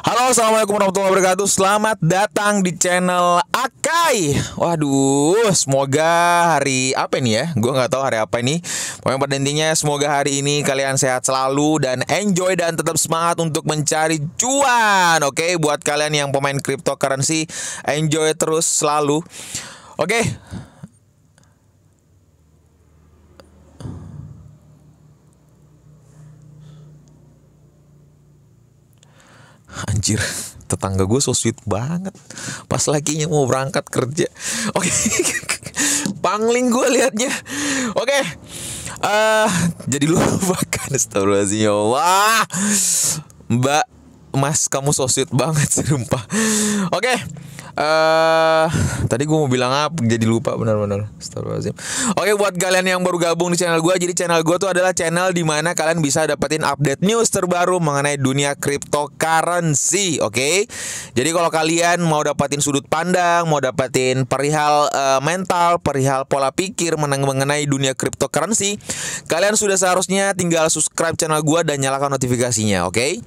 Halo, assalamualaikum warahmatullahi wabarakatuh. Selamat datang di channel Akai. Waduh, semoga hari apa ini ya? Gue nggak tahu hari apa ini. Pokoknya pada intinya semoga hari ini kalian sehat selalu dan enjoy dan tetap semangat untuk mencari cuan. Oke, buat kalian yang pemain cryptocurrency, enjoy terus selalu. Oke. Anjir, tetangga gue so sweet banget. Pas lakinya mau berangkat kerja. Oke. Pangling gue liatnya. Oke. Jadi lupa kan. Astagfirullahaladzim, ya Allah. Mbak, Mas, kamu so sweet banget, sumpah. Oke. Tadi gue mau bilang apa, jadi lupa benar-benar. Astagfirullahaladzim. Oke, buat kalian yang baru gabung di channel gue, jadi channel gue tuh adalah channel dimana kalian bisa dapetin update news terbaru mengenai dunia cryptocurrency. Oke, jadi kalau kalian mau dapetin sudut pandang, mau dapetin perihal mental, perihal pola pikir mengenai dunia cryptocurrency, kalian sudah seharusnya tinggal subscribe channel gue dan nyalakan notifikasinya. Oke.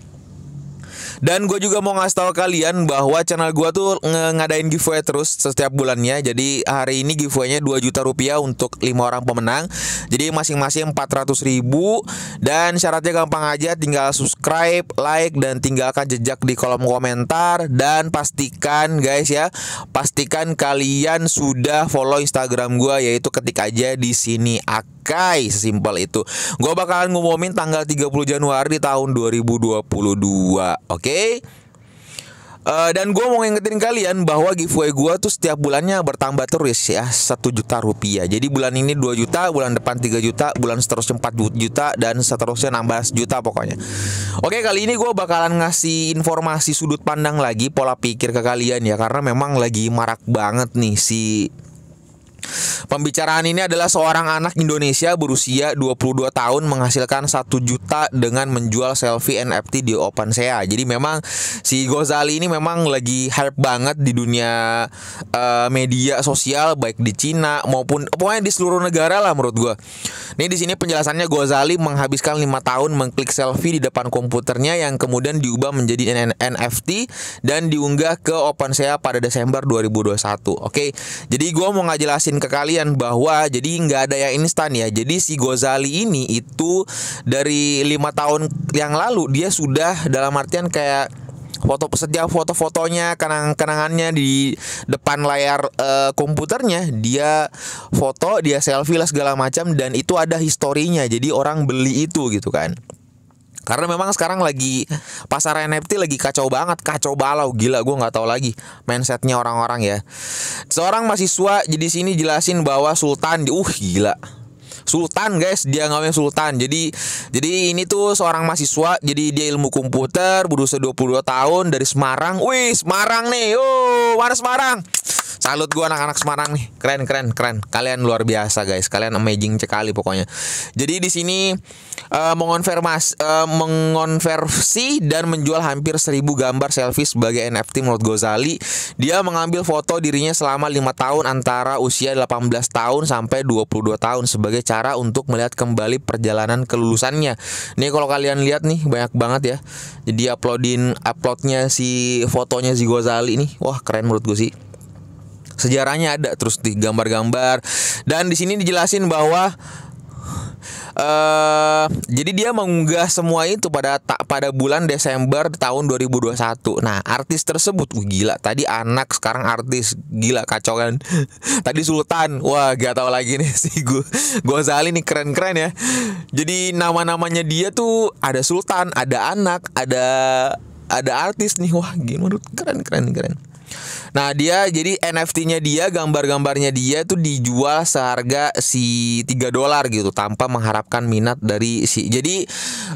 Dan gue juga mau ngasih tahu kalian bahwa channel gue tuh ngadain giveaway terus setiap bulannya. Jadi hari ini giveaway-nya 2 juta rupiah untuk 5 orang pemenang. Jadi masing-masing 400.000. Dan syaratnya gampang aja, tinggal subscribe, like, dan tinggalkan jejak di kolom komentar. Dan pastikan guys ya, pastikan kalian sudah follow Instagram gue, yaitu ketik aja di sini Akai, sesimpel itu. Gue bakalan ngumumin tanggal 30 Januari tahun 2022. Oke. Dan gue mau ngingetin kalian bahwa giveaway gue tuh setiap bulannya bertambah terus ya, 1 juta rupiah. Jadi bulan ini 2 juta, bulan depan 3 juta, bulan seterusnya 4 juta, dan seterusnya nambah juta pokoknya. Oke, kali ini gue bakalan ngasih informasi sudut pandang lagi, pola pikir ke kalian ya. Karena memang lagi marak banget nih si pembicaraan ini adalah seorang anak Indonesia berusia 22 tahun menghasilkan 1 juta dengan menjual selfie NFT di OpenSea. Jadi memang si Gozali ini memang lagi hype banget di dunia media sosial, baik di Cina maupun pokoknya di seluruh negara lah menurut gue. Nih di sini penjelasannya, Gozali menghabiskan 5 tahun mengklik selfie di depan komputernya yang kemudian diubah menjadi NFT dan diunggah ke OpenSea pada Desember 2021. Oke, jadi gue mau ngajelasin ke kalian bahwa jadi nggak ada yang instan ya. Jadi si Gozali ini itu dari 5 tahun yang lalu dia sudah dalam artian kayak setiap foto-fotonya, kenangannya di depan layar komputernya dia foto, dia selfie lah segala macam, dan itu ada historinya. Jadi orang beli itu gitu kan. Karena memang sekarang lagi pasar NFT lagi kacau banget, kacau balau, gila, gue nggak tahu lagi mindsetnya orang-orang ya. Seorang mahasiswa jadi sini jelasin bahwa Sultan, gila, Sultan guys, dia namanya Sultan. Jadi ini tuh seorang mahasiswa, jadi dia ilmu komputer, berusia 22 tahun dari Semarang. Wih, Semarang nih. Oh, mana Semarang? Salut gue anak-anak Semarang nih. Keren. Kalian luar biasa guys. Kalian amazing sekali pokoknya. Jadi di sini mengonversi dan menjual hampir 1.000 gambar selfie sebagai NFT menurut Gozali. Dia mengambil foto dirinya selama 5 tahun antara usia 18 tahun sampai 22 tahun sebagai cara untuk melihat kembali perjalanan kelulusannya. Nih kalau kalian lihat nih banyak banget ya. Jadi uploadnya si fotonya si Gozali nih. Wah, keren menurut gue sih. Sejarahnya ada terus di gambar-gambar, dan di sini dijelasin bahwa jadi dia mengunggah semua itu pada bulan Desember tahun 2021. Nah, artis tersebut gila, tadi anak sekarang artis, gila, kacau kan. Tadi Sultan, wah gak tahu lagi nih si Gozali nih, keren ya. Jadi nama-namanya dia tuh ada Sultan, ada anak, ada artis nih. Wah gimana, keren. Nah, dia jadi NFT-nya dia, gambar-gambarnya dia tuh dijual seharga si $3 gitu tanpa mengharapkan minat dari si. Jadi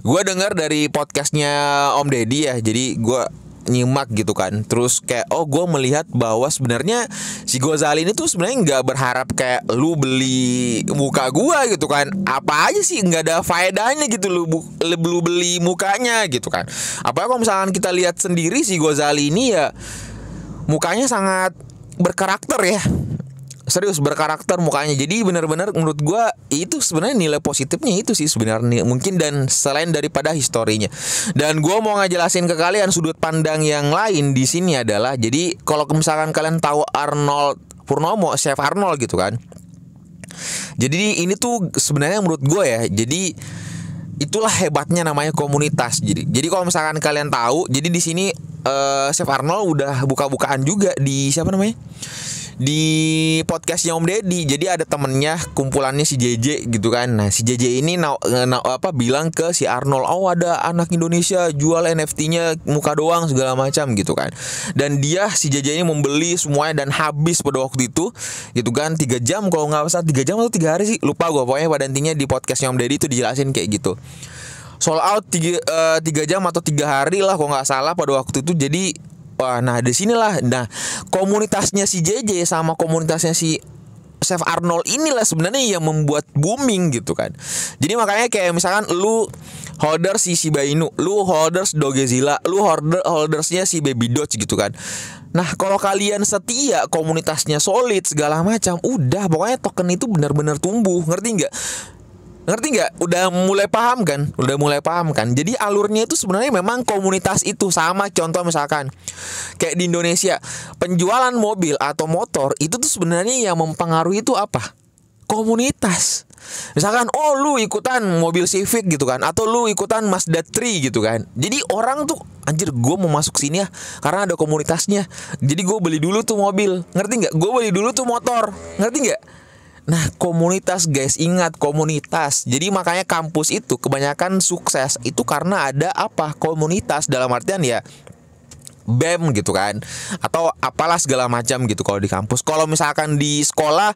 gue dengar dari podcastnya Om Deddy ya. Jadi gue nyimak gitu kan. Terus kayak gue melihat bahwa sebenarnya si Gozali ini tuh sebenarnya nggak berharap kayak lu beli muka gua gitu kan. Apa aja sih, nggak ada faedahnya gitu lu beli mukanya gitu kan. Apalagi kalau misalkan kita lihat sendiri si Gozali ini ya mukanya sangat berkarakter ya. serius berkarakter mukanya. Jadi benar-benar menurut gua itu sebenarnya nilai positifnya itu sih sebenarnya mungkin, dan selain daripada historinya. Dan gua mau ngejelasin ke kalian sudut pandang yang lain di sini adalah, jadi kalau misalkan kalian tahu Arnold Purnomo, Chef Arnold gitu kan. Jadi ini tuh sebenarnya menurut gue ya, jadi itulah hebatnya namanya komunitas. Jadi kalau misalkan kalian tahu, jadi di sini Chef Arnold udah buka-bukaan juga di siapa namanya? Di podcastnya Om Deddy. Jadi ada temennya, kumpulannya si JJ gitu kan. Nah si JJ ini bilang ke si Arnold, oh ada anak Indonesia jual NFT-nya muka doang segala macam gitu kan. Dan dia si JJ ini membeli semuanya dan habis pada waktu itu gitu kan, 3 jam kalau nggak salah, 3 jam atau 3 hari sih, lupa gue. Pokoknya pada intinya di podcastnya Om Deddy itu dijelasin kayak gitu, sold out 3 jam atau 3 hari lah kalau nggak salah pada waktu itu. Jadi wah, nah di sinilah, nah komunitasnya si JJ sama komunitasnya si Chef Arnold inilah sebenarnya yang membuat booming gitu kan. Jadi makanya kayak misalkan lu holders si Shiba Inu, lu holders Dogezilla, lu holdersnya si Baby Doge gitu kan. Nah kalau kalian setia, komunitasnya solid segala macam, udah pokoknya token itu benar-benar tumbuh, ngerti nggak? Ngerti nggak? Udah mulai paham kan? Udah mulai paham kan? Jadi alurnya itu sebenarnya memang komunitas itu sama. Contoh misalkan kayak di Indonesia, penjualan mobil atau motor itu tuh sebenarnya yang mempengaruhi itu apa? Komunitas. Misalkan oh lu ikutan mobil Civic gitu kan, atau lu ikutan Mazda 3 gitu kan. Jadi orang tuh anjir gue mau masuk sini ya karena ada komunitasnya. Jadi gue beli dulu tuh mobil. Ngerti nggak? Gue beli dulu tuh motor. Ngerti nggak? Nah komunitas guys, ingat komunitas. Jadi makanya kampus itu kebanyakan sukses itu karena ada apa? Komunitas, dalam artian ya BEM gitu kan, atau apalah segala macam gitu kalau di kampus. Kalau misalkan di sekolah,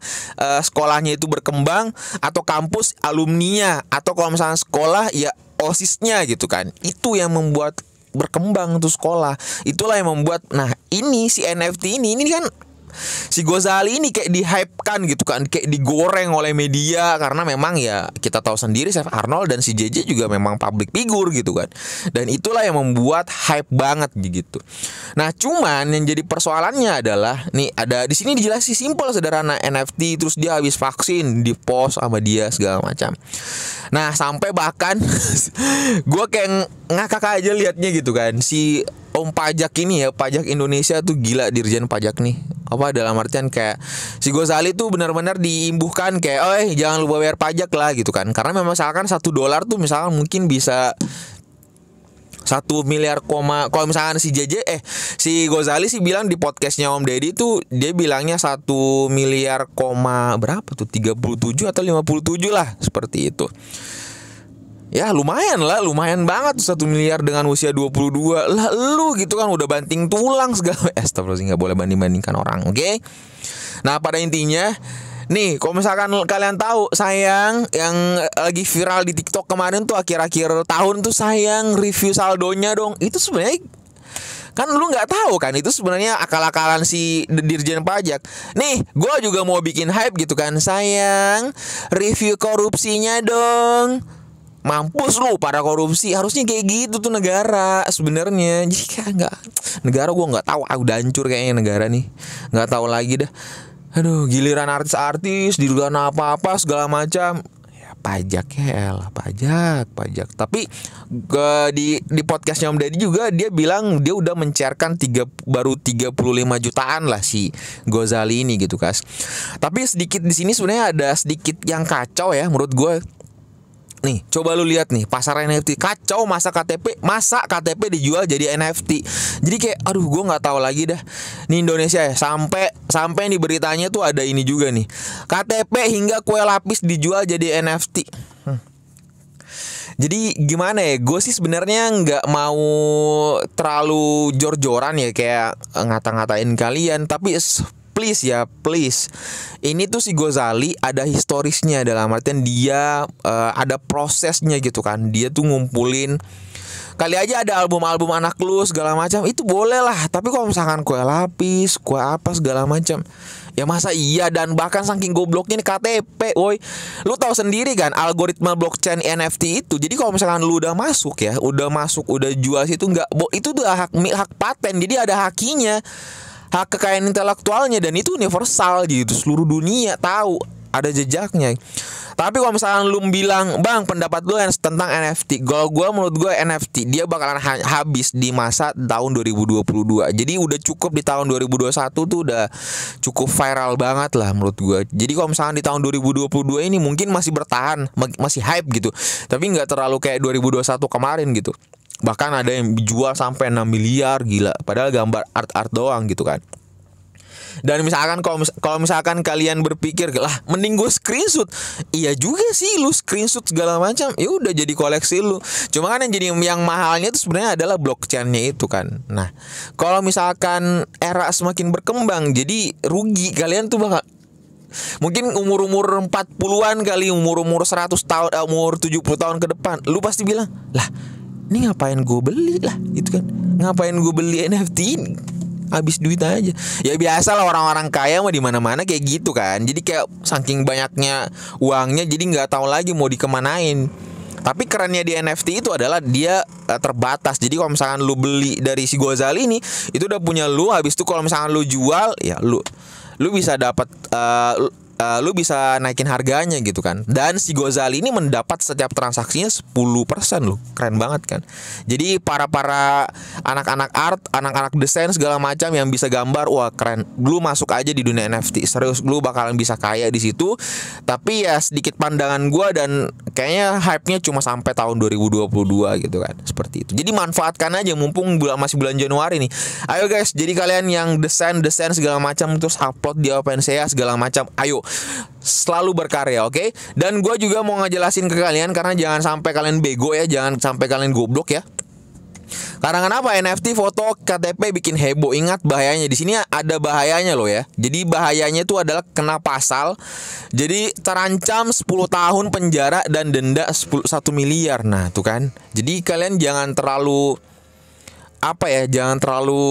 sekolahnya itu berkembang, atau kampus alumninya, atau kalau misalkan sekolah ya OSIS-nya gitu kan. Itu yang membuat berkembang tuh sekolah. Itulah yang membuat, nah ini si NFT ini kan si Ghazali ini kayak di-hype-kan gitu kan, kayak digoreng oleh media karena memang ya kita tahu sendiri Chef Arnold dan si JJ juga memang public figure gitu kan. Dan itulah yang membuat hype banget gitu. Nah, cuman yang jadi persoalannya adalah nih ada di sini dijelasin simpel sederhana, NFT terus dia habis vaksin, di-post sama dia segala macam. Nah, sampai bahkan gue kayak ngakak aja liatnya gitu kan. Si Om Pajak ini ya, pajak Indonesia tuh gila, Dirjen Pajak nih. Apa dalam artian kayak si Ghazali tuh benar-benar diimbuhkan kayak, jangan lupa bayar pajak lah gitu kan. Karena memang misalkan $1 tuh misalkan mungkin bisa 1 miliar kalau misalkan si si Ghazali sih bilang di podcastnya Om Deddy tuh, dia bilangnya 1 miliar berapa tuh, 37 atau 57 lah, seperti itu. Ya lumayan lah, lumayan banget 1 miliar dengan usia 22 lah lu gitu kan, udah banting tulang segala. Astagfirullah, gak boleh banding-bandingkan orang, oke? Nah pada intinya nih, kalau misalkan kalian tahu Sayang yang lagi viral di TikTok kemarin tuh akhir-akhir tahun tuh, Sayang review saldonya dong. Itu sebenarnya kan lu nggak tahu kan, itu sebenarnya akal-akalan si Dirjen Pajak. Nih, gue juga mau bikin hype gitu kan, Sayang review korupsinya dong. Mampus lu para korupsi, harusnya kayak gitu tuh negara sebenarnya. Jadi kayak nggak, negara gue nggak tahu, udah hancur kayaknya negara nih, nggak tahu lagi dah. Aduh, giliran artis-artis di luar apa-apa segala macam. Ya pajak ya lah, pajak. Tapi di podcastnya Om Deddy juga dia bilang dia udah mencairkan baru 35 jutaan lah si Ghazali ini gitu guys. Tapi sedikit di sini sebenarnya ada sedikit yang kacau ya menurut gue. Nih, coba lu lihat nih pasar NFT kacau, masa KTP dijual jadi NFT. Jadi kayak aduh gue nggak tahu lagi dah. Nih Indonesia ya, sampai di beritanya tuh ada ini juga nih. KTP hingga kue lapis dijual jadi NFT. Jadi gimana ya? Gue sih sebenarnya nggak mau terlalu jor-joran ya kayak ngata-ngatain kalian, tapi please. Ini tuh si Ghazali ada historisnya, dalam artian dia ada prosesnya gitu kan. Dia tuh ngumpulin, kali aja ada album-album anak lu segala macam, itu boleh lah. Tapi kalau misalkan kue lapis, kue apa segala macam, ya masa iya. Dan bahkan saking gobloknya nih KTP, woi. Lu tahu sendiri kan algoritma blockchain NFT itu. Jadi kalau misalkan lu udah masuk, udah jual situ, nggak, itu udah hak paten. Jadi ada hakinya. hak kekayaan intelektualnya, dan itu universal gitu, seluruh dunia tahu ada jejaknya. Tapi kalau misalkan lu bilang, "Bang, pendapat lu yang tentang NFT." Kalau menurut gue NFT dia bakalan habis di masa tahun 2022. Jadi udah cukup di tahun 2021 tuh udah cukup viral banget lah menurut gue. Jadi kalau misalkan di tahun 2022 ini mungkin masih bertahan, masih hype gitu. Tapi nggak terlalu kayak 2021 kemarin gitu. Bahkan ada yang dijual sampai 6 miliar, gila. Padahal gambar art doang gitu kan. Dan misalkan kalau misalkan kalian berpikir, lah mending gue screenshot. Iya juga sih, lu screenshot segala macam, ya udah jadi koleksi lu. Cuma kan yang mahalnya itu sebenarnya adalah blockchainnya itu kan. Nah, kalau misalkan era semakin berkembang, jadi rugi kalian tuh bakal mungkin umur 40-an kali, umur 100 tahun, umur 70 tahun ke depan, lu pasti bilang, "Lah, ini ngapain gue beli lah?" Itu kan. Ngapain gue beli NFT ini? Habis duit aja. Ya biasa lah, orang-orang kaya mah di mana-mana kayak gitu kan. Jadi kayak saking banyaknya uangnya, jadi nggak tahu lagi mau dikemanain. Tapi kerennya di NFT itu adalah dia terbatas. Jadi kalau misalkan lu beli dari si Gozali ini, itu udah punya lu. Habis itu kalau misalkan lu jual, ya lu bisa dapat lu bisa naikin harganya gitu kan. Dan si Gozali ini mendapat setiap transaksinya 10% loh. Keren banget kan. Jadi para anak-anak art, anak-anak desain segala macam yang bisa gambar, wah keren. Lu masuk aja di dunia NFT. Serius, lu bakalan bisa kaya di situ. Tapi ya sedikit pandangan gua, dan kayaknya hype-nya cuma sampai tahun 2022 gitu kan. Seperti itu. Jadi manfaatkan aja mumpung masih bulan Januari nih. Ayo guys, jadi kalian yang desain segala macam terus upload di OpenSea segala macam, ayo selalu berkarya, oke? Dan gue juga mau ngejelasin ke kalian, karena jangan sampai kalian bego ya, jangan sampai kalian goblok ya. Karena kenapa NFT foto KTP bikin heboh? Ingat bahayanya, di sini ada bahayanya loh ya. Jadi bahayanya itu adalah kena pasal. Jadi terancam 10 tahun penjara dan denda 1 miliar. Nah, tuh kan. Jadi kalian jangan terlalu jangan terlalu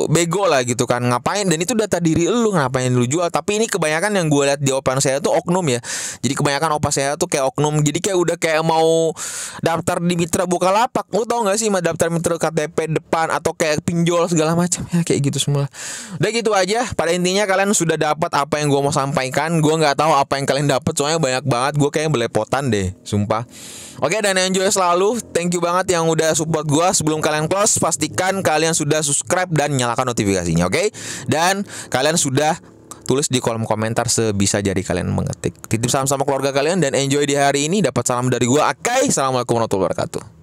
bego lah gitu kan. Ngapain, dan itu data diri lu, ngapain lu jual? Tapi ini kebanyakan yang gue lihat di OpenSea tuh oknum ya. Jadi kebanyakan OpenSea tuh kayak oknum. Jadi kayak udah kayak mau daftar di Mitra Bukalapak. Lu tau gak sih, daftar Mitra KTP depan atau kayak pinjol segala macam ya, kayak gitu semua. Udah gitu aja. Pada intinya kalian sudah dapat apa yang gue mau sampaikan. Gue nggak tahu apa yang kalian dapat, soalnya banyak banget. Gue kayaknya belepotan deh, sumpah. Oke, dan enjoy selalu. Thank you banget yang udah support gue. Sebelum kalian close, pastikan kalian sudah subscribe dan nyalakan notifikasinya, oke? Dan kalian sudah tulis di kolom komentar sebisa jari kalian mengetik. Titip salam sama keluarga kalian dan enjoy di hari ini. Dapat salam dari gue, Akai. Assalamualaikum warahmatullahi wabarakatuh.